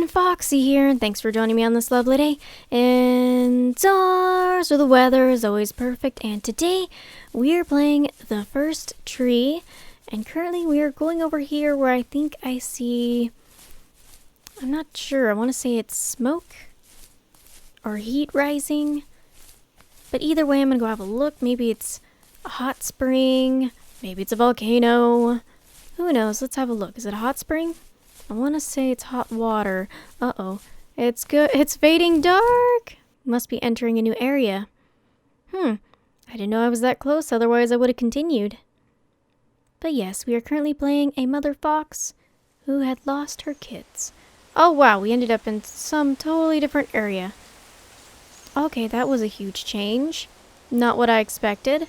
everyone, Foxee here, and thanks for joining me on this lovely day indoors where the weather is always perfect. And today we are playing the first tree, and currently we are going over here where I think I see, I'm not sure, I want to say it's smoke or heat rising, but either way I'm gonna go have a look. Maybe it's a hot spring, maybe it's a volcano, who knows. Let's have a look. Is it a hot spring? I want to say it's hot water. Uh-oh. It's good. It's fading dark. Must be entering a new area. I didn't know I was that close, otherwise I would have continued. But yes, we are currently playing a mother fox who had lost her kids. Oh wow, we ended up in some totally different area. Okay, that was a huge change. Not what I expected.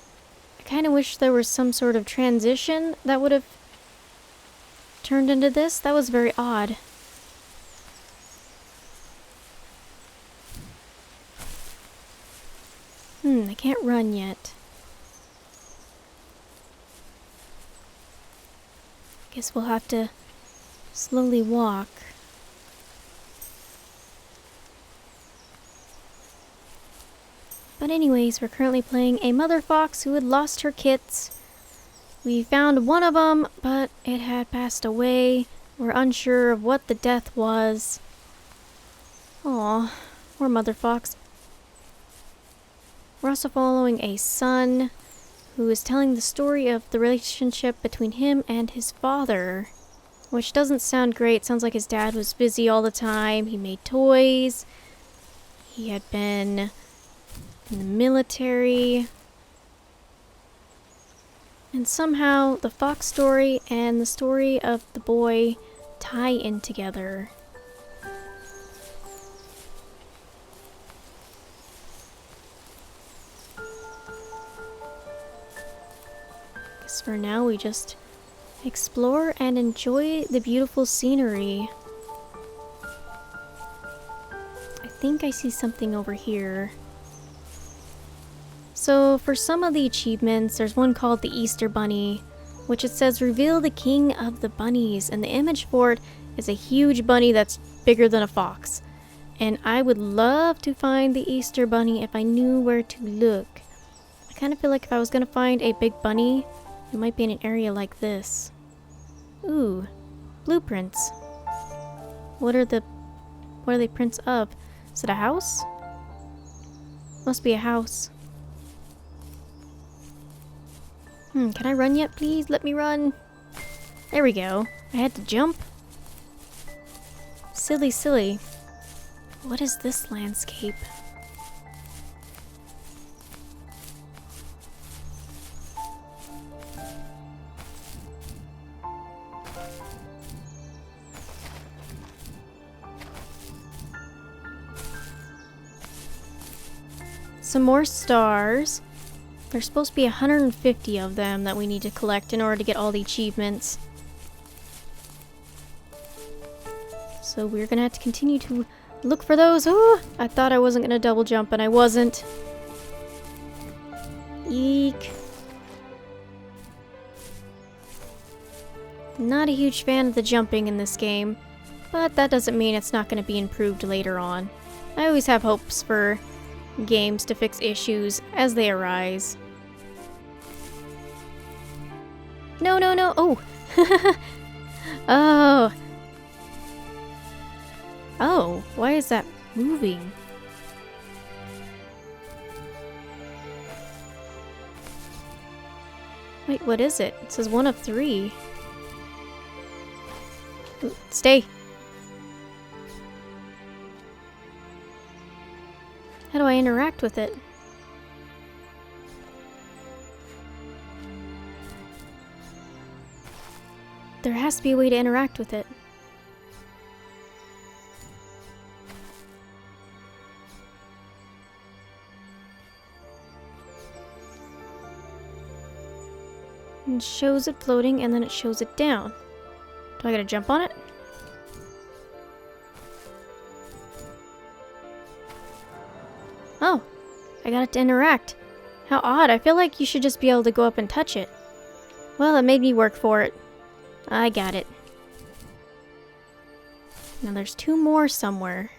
I kind of wish there was some sort of transition that would have turned into this. That was very odd. I can't run yet. Guess we'll have to slowly walk. But anyways, we're currently playing a mother fox who had lost her kits. We found one of them, but it had passed away. We're unsure of what the death was. Aw, poor mother fox. We're also following a son who is telling the story of the relationship between him and his father, which doesn't sound great. Sounds like his dad was busy all the time. He made toys. He had been in the military. And somehow the fox story and the story of the boy tie in together. Guess for now we just explore and enjoy the beautiful scenery. I think I see something over here. So for some of the achievements, there's one called the Easter Bunny, which it says reveal the king of the bunnies, and the image for it is a huge bunny that's bigger than a fox. And I would love to find the Easter Bunny if I knew where to look. I kind of feel like if I was going to find a big bunny, it might be in an area like this. Ooh, blueprints. What are they prints of? Is it a house? Must be a house. Can I run yet, please? Let me run. There we go. I had to jump. Silly, silly. What is this landscape? Some more stars. There's supposed to be 150 of them that we need to collect in order to get all the achievements. So we're gonna have to continue to look for those. Oh, I thought I wasn't gonna double jump, and I wasn't. Eek. Not a huge fan of the jumping in this game, but that doesn't mean it's not gonna be improved later on. I always have hopes for games to fix issues as they arise. No, no, no. Oh. Oh. Oh, why is that moving? Wait, what is it? It says 1 of 3. Ooh, stay. How do I interact with it? There has to be a way to interact with it. It shows it floating and then it shows it down. Do I gotta jump on it? Oh, I got it to interact. How odd. I feel like you should just be able to go up and touch it. Well, it made me work for it. I got it. Now there's 2 more somewhere.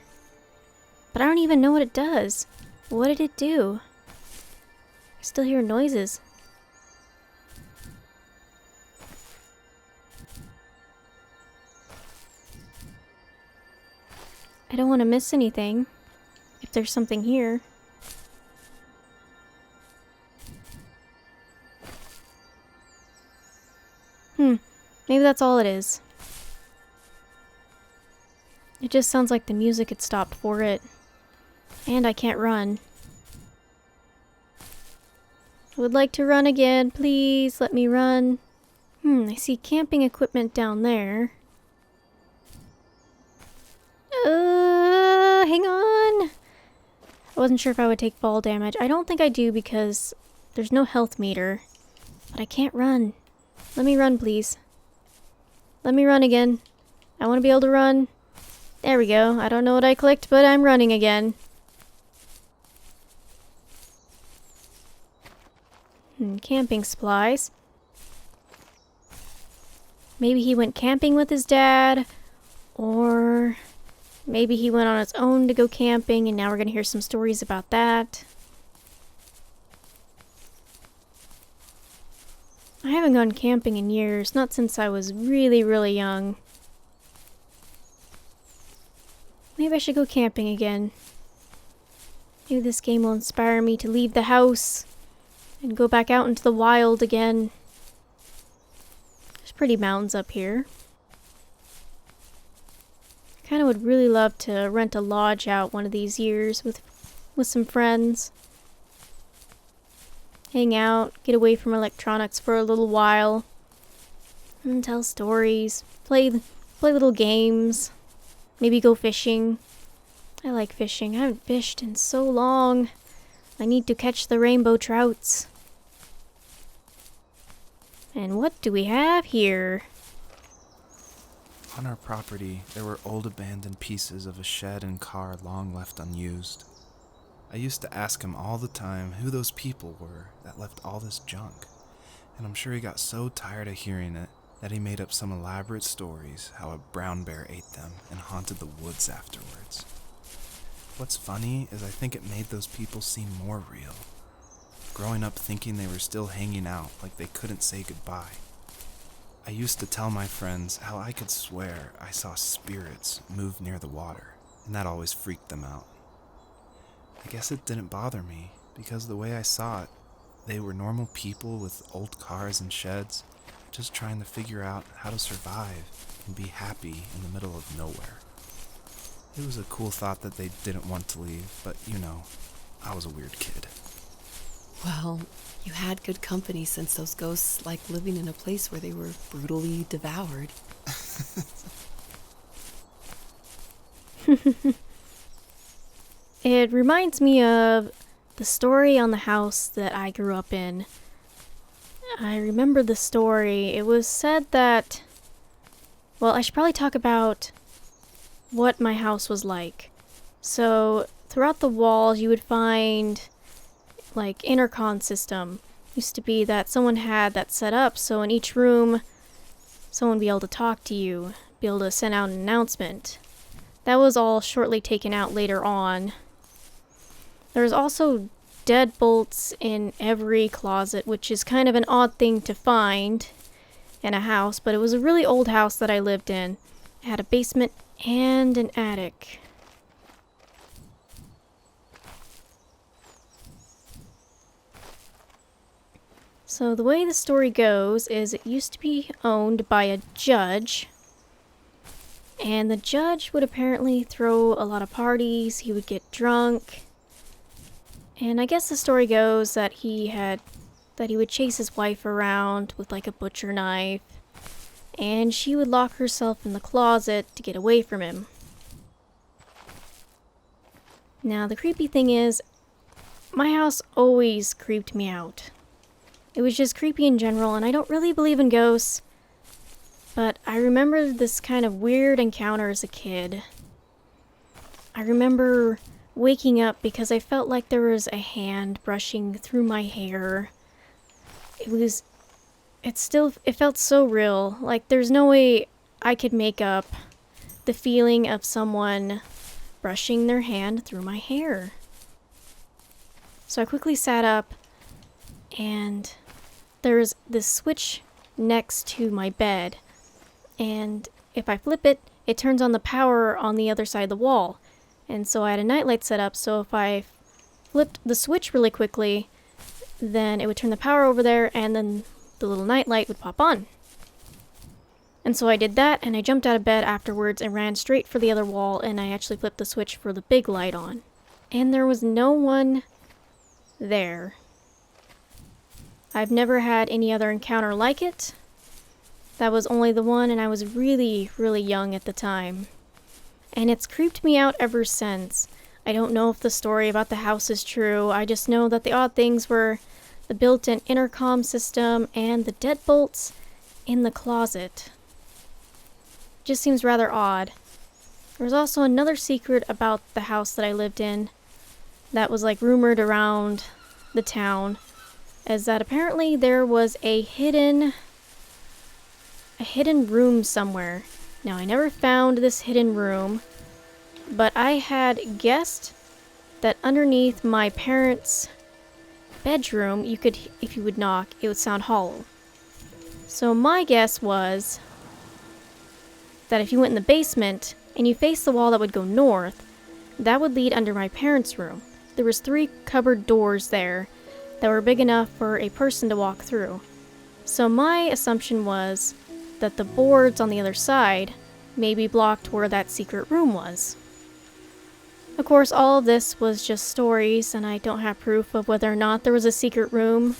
But I don't even know what it does. What did it do? I still hear noises. I don't want to miss anything. If there's something here. Maybe that's all it is. It just sounds like the music had stopped for it. And I can't run. I would like to run again. Please let me run. I see camping equipment down there. Hang on. I wasn't sure if I would take fall damage. I don't think I do because there's no health meter. But I can't run. Let me run, please. Let me run again. I want to be able to run. There we go. I don't know what I clicked, but I'm running again. Camping supplies. Maybe he went camping with his dad, or maybe he went on his own to go camping, and now we're going to hear some stories about that. I haven't gone camping in years, not since I was really, really young. Maybe I should go camping again. Maybe this game will inspire me to leave the house and go back out into the wild again. There's pretty mountains up here. I kind of would really love to rent a lodge out one of these years with some friends. Hang out, get away from electronics for a little while, and tell stories, play little games, maybe go fishing. I like fishing. I haven't fished in so long. I need to catch the rainbow trouts. And what do we have here? On our property, there were old abandoned pieces of a shed and car long left unused. I used to ask him all the time who those people were that left all this junk, and I'm sure he got so tired of hearing it that he made up some elaborate stories how a brown bear ate them and haunted the woods afterwards. What's funny is I think it made those people seem more real, growing up thinking they were still hanging out like they couldn't say goodbye. I used to tell my friends how I could swear I saw spirits move near the water, and that always freaked them out. I guess it didn't bother me, because the way I saw it, they were normal people with old cars and sheds, just trying to figure out how to survive and be happy in the middle of nowhere. It was a cool thought that they didn't want to leave, but you know, I was a weird kid. Well, you had good company since those ghosts liked living in a place where they were brutally devoured. It reminds me of the story on the house that I grew up in. I remember the story. It was said that... Well, I should probably talk about what my house was like. So, throughout the walls you would find, like, intercom system. Used to be that someone had that set up, so in each room, someone would be able to talk to you, be able to send out an announcement. That was all shortly taken out later on. There's also deadbolts in every closet, which is kind of an odd thing to find in a house, but it was a really old house that I lived in. It had a basement and an attic. So the way the story goes is it used to be owned by a judge, and the judge would apparently throw a lot of parties. He would get drunk. And I guess the story goes that he would chase his wife around with like a butcher knife, and she would lock herself in the closet to get away from him. Now the creepy thing is, my house always creeped me out. It was just creepy in general, and I don't really believe in ghosts, but I remember this kind of weird encounter as a kid. I remember waking up because I felt like there was a hand brushing through my hair. It felt so real. Like, there's no way I could make up the feeling of someone brushing their hand through my hair. So I quickly sat up, and there's this switch next to my bed, and if I flip it, it turns on the power on the other side of the wall. And so I had a nightlight set up, so if I flipped the switch really quickly, then it would turn the power over there, and then the little nightlight would pop on. And so I did that, and I jumped out of bed afterwards and ran straight for the other wall, and I actually flipped the switch for the big light on. And there was no one there. I've never had any other encounter like it. That was only the one, and I was really, really young at the time. And it's creeped me out ever since. I don't know if the story about the house is true. I just know that the odd things were the built-in intercom system and the deadbolts in the closet. Just seems rather odd. There was also another secret about the house that I lived in that was like rumored around the town, is that apparently there was a hidden room somewhere. Now, I never found this hidden room, but I had guessed that underneath my parents' bedroom, if you would knock, it would sound hollow. So my guess was that if you went in the basement and you faced the wall that would go north, that would lead under my parents' room. There was 3 cupboard doors there that were big enough for a person to walk through. So my assumption was that the boards on the other side maybe blocked where that secret room was. Of course, all of this was just stories, and I don't have proof of whether or not there was a secret room.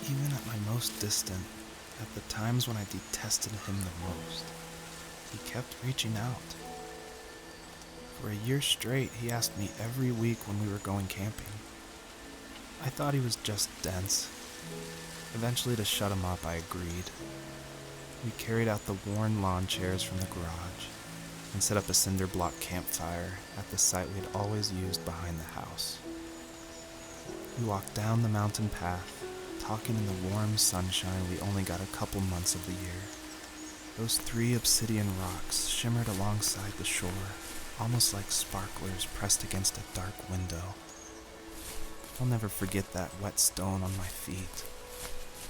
Even at my most distant, at the times when I detested him the most, he kept reaching out. For a year straight, he asked me every week when we were going camping. I thought he was just dense. Eventually, to shut him up, I agreed. We carried out the worn lawn chairs from the garage and set up a cinder block campfire at the site we had always used behind the house. We walked down the mountain path, talking in the warm sunshine we only got a couple months of the year. Those 3 obsidian rocks shimmered alongside the shore, almost like sparklers pressed against a dark window. I'll never forget that wet stone on my feet,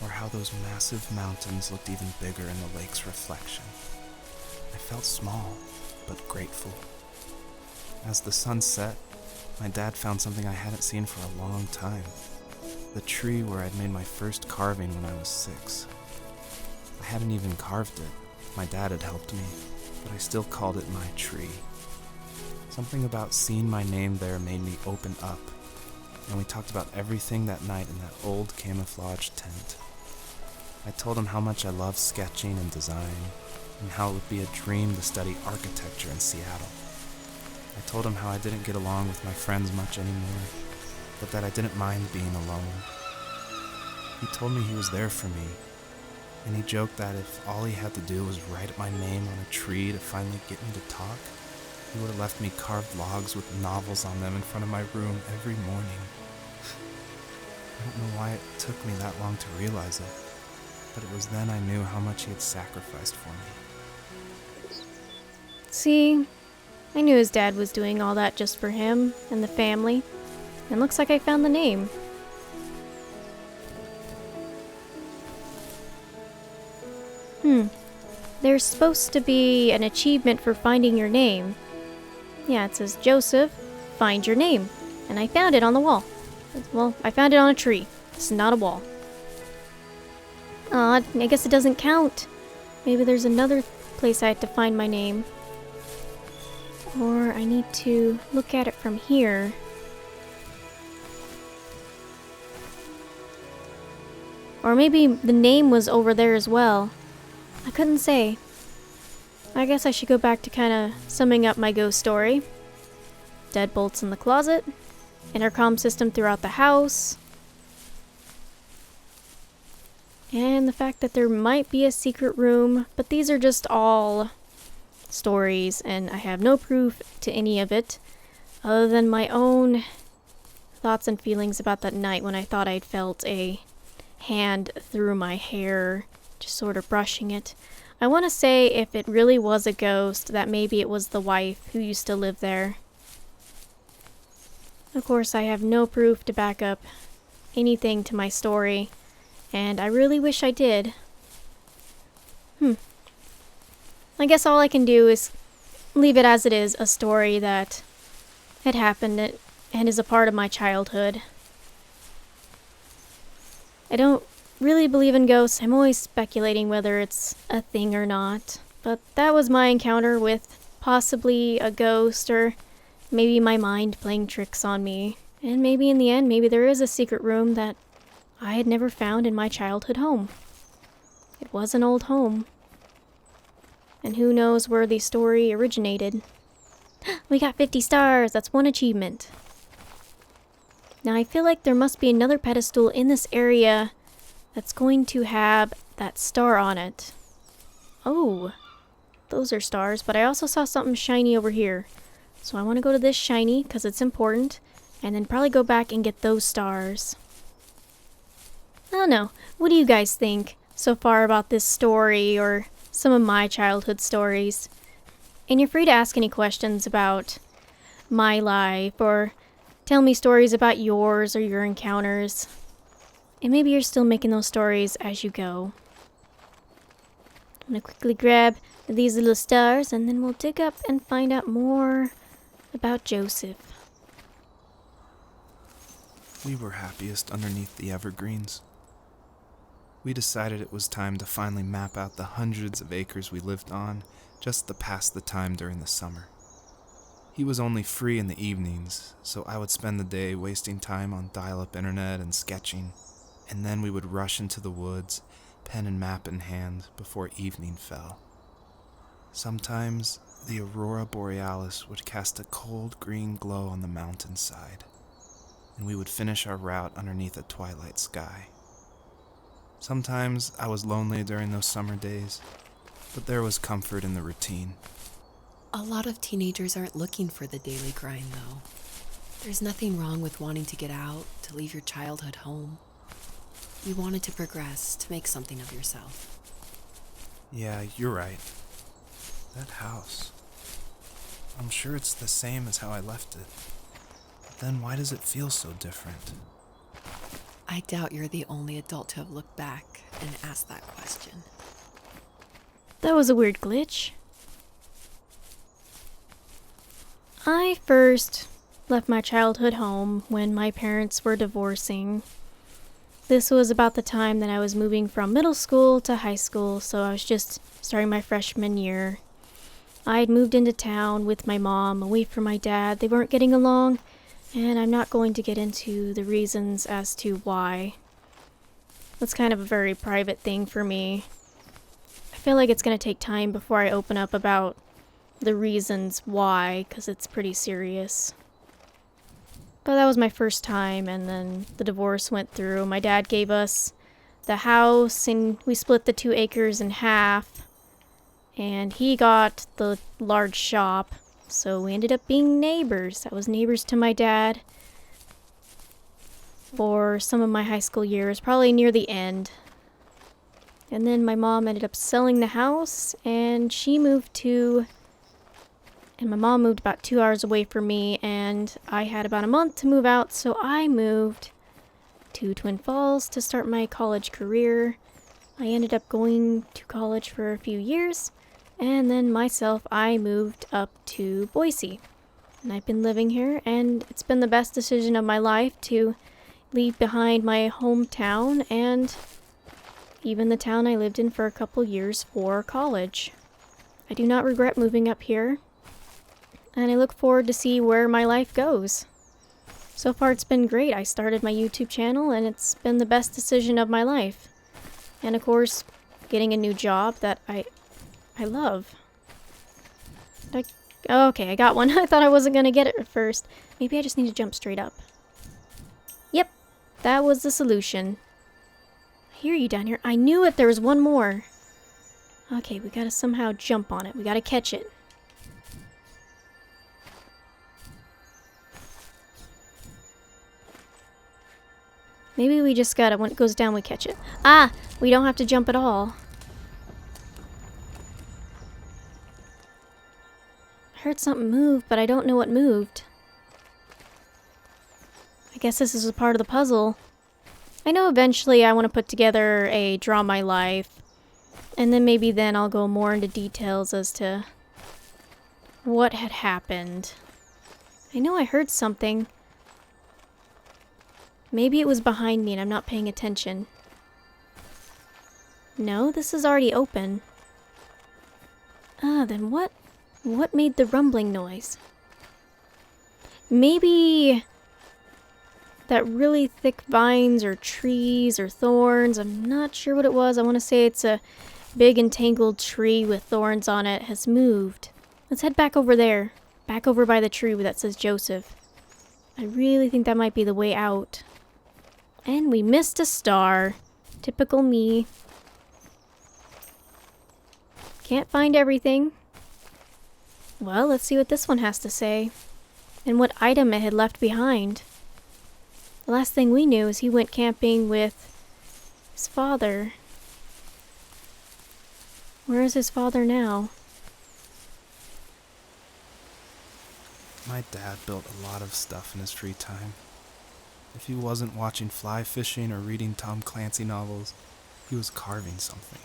or how those massive mountains looked even bigger in the lake's reflection. I felt small, but grateful. As the sun set, my dad found something I hadn't seen for a long time. The tree where I'd made my first carving when I was 6. I hadn't even carved it. My dad had helped me, but I still called it my tree. Something about seeing my name there made me open up, and we talked about everything that night in that old camouflage tent. I told him how much I loved sketching and design, and how it would be a dream to study architecture in Seattle. I told him how I didn't get along with my friends much anymore, but that I didn't mind being alone. He told me he was there for me, and he joked that if all he had to do was write my name on a tree to finally get me to talk, he would have left me carved logs with novels on them in front of my room every morning. I don't know why it took me that long to realize it, but it was then I knew how much he had sacrificed for me. See, I knew his dad was doing all that just for him and the family, and looks like I found the name. There's supposed to be an achievement for finding your name. Yeah, it says, Joseph, find your name. And I found it on the wall. Well, I found it on a tree. It's not a wall. Aw, I guess it doesn't count. Maybe there's another place I have to find my name. Or I need to look at it from here. Or maybe the name was over there as well. I couldn't say. I guess I should go back to kind of summing up my ghost story. Deadbolts in the closet. Intercom system throughout the house. And the fact that there might be a secret room, but these are just all stories, and I have no proof to any of it, other than my own thoughts and feelings about that night when I thought I'd felt a hand through my hair, just sort of brushing it. I want to say if it really was a ghost, that maybe it was the wife who used to live there. Of course, I have no proof to back up anything to my story, and I really wish I did. I guess all I can do is leave it as it is, a story that had happened and is a part of my childhood. I don't really believe in ghosts. I'm always speculating whether it's a thing or not. But that was my encounter with possibly a ghost, or maybe my mind playing tricks on me. And maybe in the end, maybe there is a secret room that I had never found in my childhood home. It was an old home. And who knows where the story originated. We got 50 stars! That's one achievement. Now I feel like there must be another pedestal in this area that's going to have that star on it. Oh, those are stars, but I also saw something shiny over here. So I want to go to this shiny because it's important, and then probably go back and get those stars. I don't know. What do you guys think so far about this story or some of my childhood stories? And you're free to ask any questions about my life, or tell me stories about yours or your encounters. And maybe you're still making those stories as you go. I'm gonna quickly grab these little stars, and then we'll dig up and find out more about Joseph. We were happiest underneath the evergreens. We decided it was time to finally map out the hundreds of acres we lived on, just to pass the time during the summer. He was only free in the evenings, so I would spend the day wasting time on dial-up internet and sketching, and then we would rush into the woods, pen and map in hand, before evening fell. Sometimes, the aurora borealis would cast a cold green glow on the mountainside, and we would finish our route underneath a twilight sky. Sometimes I was lonely during those summer days, but there was comfort in the routine. A lot of teenagers aren't looking for the daily grind, though. There's nothing wrong with wanting to get out, to leave your childhood home. You wanted to progress, to make something of yourself. Yeah, you're right. That house. I'm sure it's the same as how I left it. But then why does it feel so different? I doubt you're the only adult to have looked back and asked that question. That was a weird glitch. I first left my childhood home when my parents were divorcing. This was about the time that I was moving from middle school to high school, so I was just starting my freshman year. I'd moved into town with my mom, away from my dad. They weren't getting along, and I'm not going to get into the reasons as to why. That's kind of a very private thing for me. I feel like it's going to take time before I open up about the reasons why, because it's pretty serious. But that was my first time, and then the divorce went through. My dad gave us the house, and we split the 2 acres in half, and he got the large shop, so we ended up being neighbors. I was neighbors to my dad for some of my high school years, probably near the end. And then my mom ended up selling the house, and my mom moved about 2 hours away from me, and I had about a month to move out, so I moved to Twin Falls to start my college career. I ended up going to college for a few years, and then I moved up to Boise. And I've been living here, and it's been the best decision of my life to leave behind my hometown and even the town I lived in for a couple years for college. I do not regret moving up here, and I look forward to see where my life goes. So far it's been great. I started my YouTube channel, and it's been the best decision of my life. And of course, getting a new job that I love. Okay, I got one. I thought I wasn't gonna get it at first. Maybe I just need to jump straight up. Yep, that was the solution. I hear you down here. I knew it. There was one more. Okay, we gotta somehow jump on it. We gotta catch it. Maybe we just gotta, when it goes down, we catch it. Ah! We don't have to jump at all. I heard something move, but I don't know what moved. I guess this is a part of the puzzle. I know eventually I want to put together a Draw My Life. And then maybe then I'll go more into details as to what had happened. I know I heard something. Maybe it was behind me and I'm not paying attention. No, this is already open. Ah, then what made the rumbling noise? Maybe that really thick vines or trees or thorns. I'm not sure what it was. I want to say it's a big entangled tree with thorns on it has moved. Let's head back over there. Back over by the tree that says Joseph. I really think that might be the way out. And we missed a star. Typical me. Can't find everything. Well, let's see what this one has to say. And what item it had left behind. The last thing we knew is he went camping with his father. Where is his father now? My dad built a lot of stuff in his free time. If he wasn't watching fly fishing or reading Tom Clancy novels, he was carving something.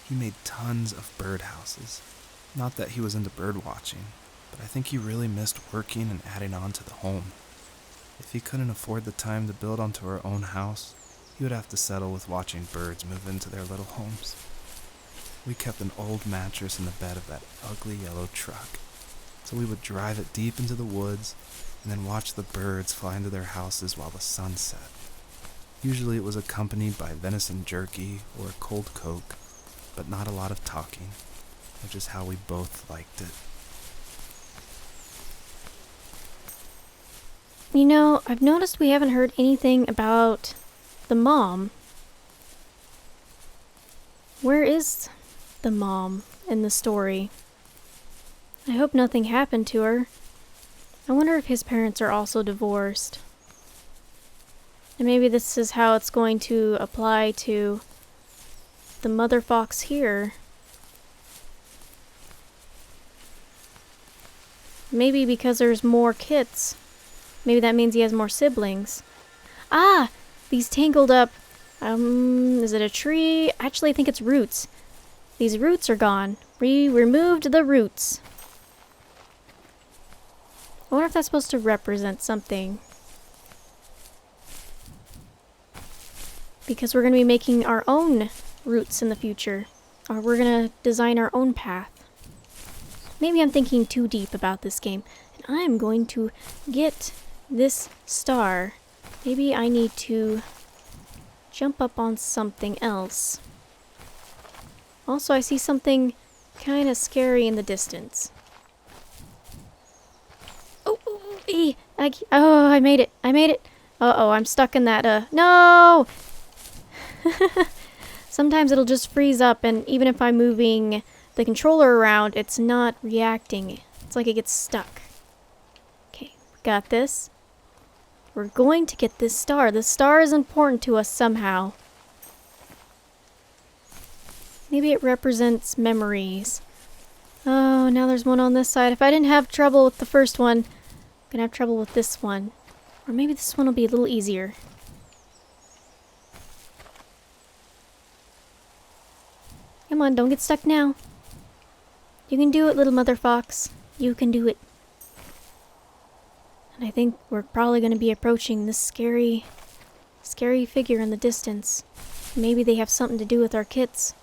He made tons of birdhouses. Not that he was into bird watching, but I think he really missed working and adding on to the home. If he couldn't afford the time to build onto our own house, he would have to settle with watching birds move into their little homes. We kept an old mattress in the bed of that ugly yellow truck, so we would drive it deep into the woods and then watch the birds fly into their houses while the sun set. Usually it was accompanied by venison jerky or a cold Coke, but not a lot of talking, which is how we both liked it. You know, I've noticed we haven't heard anything about the mom. Where is the mom in the story? I hope nothing happened to her. I wonder if his parents are also divorced. And maybe this is how it's going to apply to the mother fox here. Maybe because there's more kits. Maybe that means he has more siblings. Ah! These tangled up... is it a tree? Actually, I think it's roots. These roots are gone. We removed the roots. I wonder if that's supposed to represent something. Because we're going to be making our own roots in the future. Or we're going to design our own path. Maybe I'm thinking too deep about this game. And I'm going to get this star. Maybe I need to jump up on something else. Also, I see something kind of scary in the distance. I made it. I made it. Uh-oh, I'm stuck in that, no! Sometimes it'll just freeze up, and even if I'm moving the controller around, it's not reacting. It's like it gets stuck. Okay, got this. We're going to get this star. The star is important to us somehow. Maybe it represents memories. Oh, now there's one on this side. If I didn't have trouble with the first one, I'm gonna have trouble with this one. Or maybe this one will be a little easier. Come on, don't get stuck now. You can do it, little mother fox. You can do it. And I think we're probably going to be approaching this scary figure in the distance. Maybe they have something to do with our kits.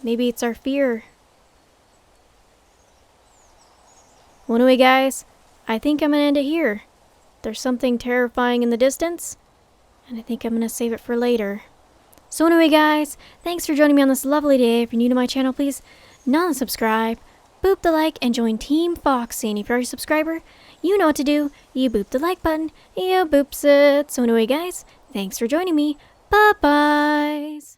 Maybe it's our fear. Well, anyway, guys, I think I'm going to end it here. There's something terrifying in the distance, and I think I'm going to save it for later. So anyway, guys, thanks for joining me on this lovely day. If you're new to my channel, please non-subscribe, boop the like, and join Team Foxee. And if you're already a subscriber, you know what to do. You boop the like button, you boops it. So anyway, guys, thanks for joining me. Bye-byes.